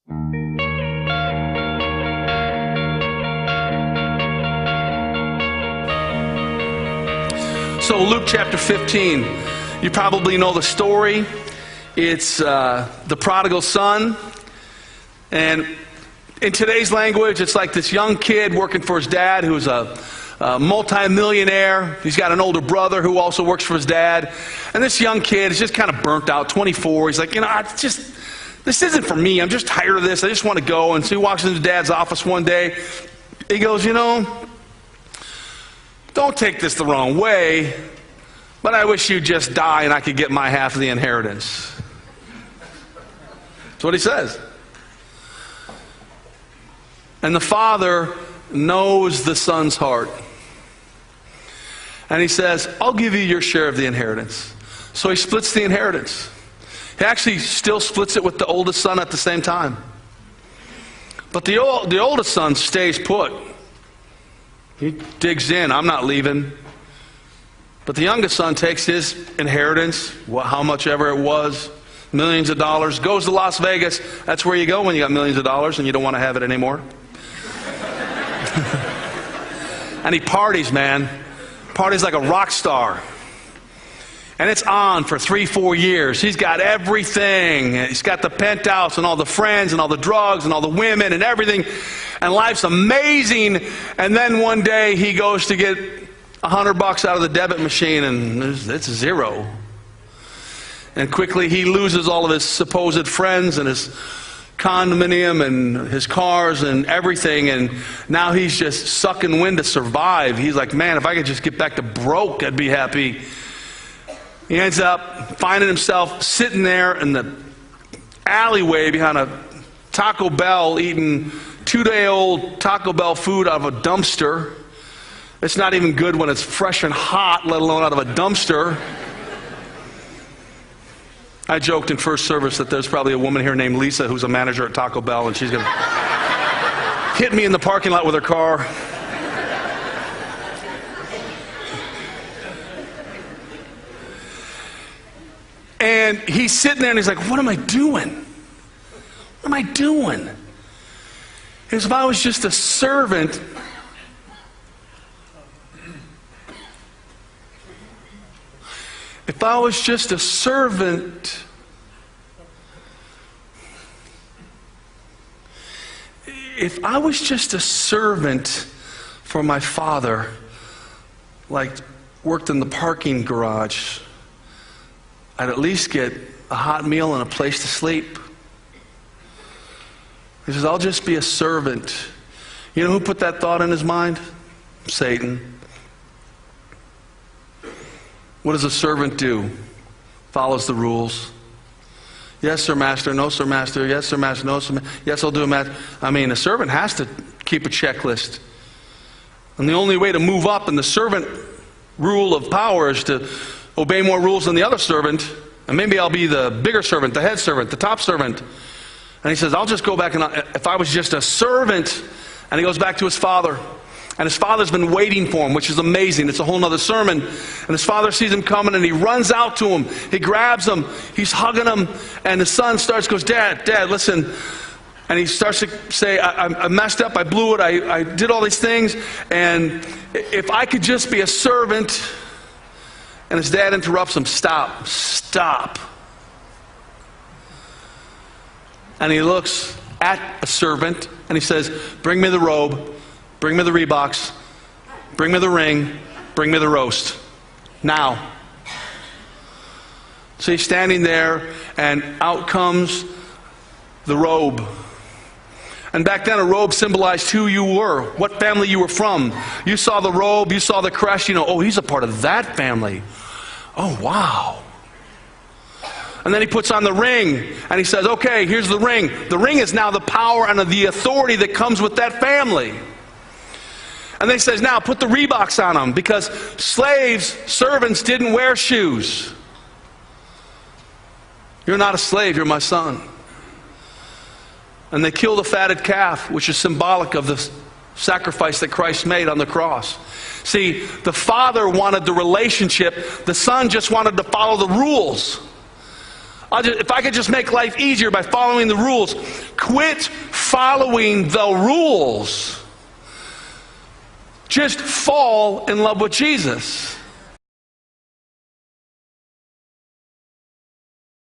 So Luke chapter 15, you probably know the story. It's the prodigal son. And in today's language, it's like this young kid working for his dad who's a multi-millionaire. He's got an older brother who also works for his dad. And this young kid is just kind of burnt out, 24. He's like, this isn't for me. I'm just tired of this. I just want to go. And so he walks into his dad's office one day. He goes, don't take this the wrong way, but I wish you'd just die and I could get my half of the inheritance. That's what he says. And the father knows the son's heart. And he says, I'll give you your share of the inheritance. So he splits the inheritance. He actually still splits it with the oldest son at the same time. But the oldest son stays put. He digs in. I'm not leaving. But the youngest son takes his inheritance, how much ever it was, millions of dollars, goes to Las Vegas. That's where you go when you got millions of dollars and you don't want to have it anymore. And he parties, man. Parties like a rock star. And it's on for 3-4 years. He's got everything. He's got the penthouse and all the friends and all the drugs and all the women and everything. And life's amazing. And then one day he goes to get $100 out of the debit machine and it's zero. And quickly he loses all of his supposed friends and his condominium and his cars and everything. And now he's just sucking wind to survive. He's like, man, if I could just get back to broke, I'd be happy. He ends up finding himself sitting there in the alleyway behind a Taco Bell eating 2-day-old Taco Bell food out of a dumpster. It's not even good when it's fresh and hot, let alone out of a dumpster. I joked in first service that there's probably a woman here named Lisa who's a manager at Taco Bell and she's going to hit me in the parking lot with her car. And he's sitting there and he's like, what am I doing? What am I doing? He goes, if I was just a servant, if I was just a servant, if I was just a servant for my father, like worked in the parking garage, I'd at least get a hot meal and a place to sleep. He says, I'll just be a servant. You know who put that thought in his mind? Satan. What does a servant do? Follows the rules. Yes, sir, master. No, sir, master. Yes, sir, master. No, sir, yes, I'll do it, master. I mean, a servant has to keep a checklist. And the only way to move up in the servant rule of power is to obey more rules than the other servant, and maybe I'll be the bigger servant, the head servant, the top servant. And he says, I'll just go back and if I was just a servant, and he goes back to his father. And his father's been waiting for him, which is amazing. It's a whole other sermon. And his father sees him coming and he runs out to him. He grabs him. He's hugging him. And the son goes, Dad, listen. And he starts to say, I messed up. I blew it. I did all these things. And if I could just be a servant. And his dad interrupts him. Stop. And he looks at a servant and he says, bring me the robe, bring me the Reeboks, bring me the ring, bring me the roast. Now. So he's standing there and out comes the robe. And back then a robe symbolized who you were, what family you were from. You saw the robe, you saw the crest, oh, he's a part of that family. Oh, wow. And then he puts on the ring and he says, okay, here's the ring. The ring is now the power and the authority that comes with that family. And then he says, now put the Reeboks on them, because slaves, servants didn't wear shoes. You're not a slave, you're my son. And they killed a fatted calf, which is symbolic of the sacrifice that Christ made on the cross. See, the father wanted the relationship. The son just wanted to follow the rules If I could just make life easier by following the rules. Quit following the rules. Just fall in love with Jesus.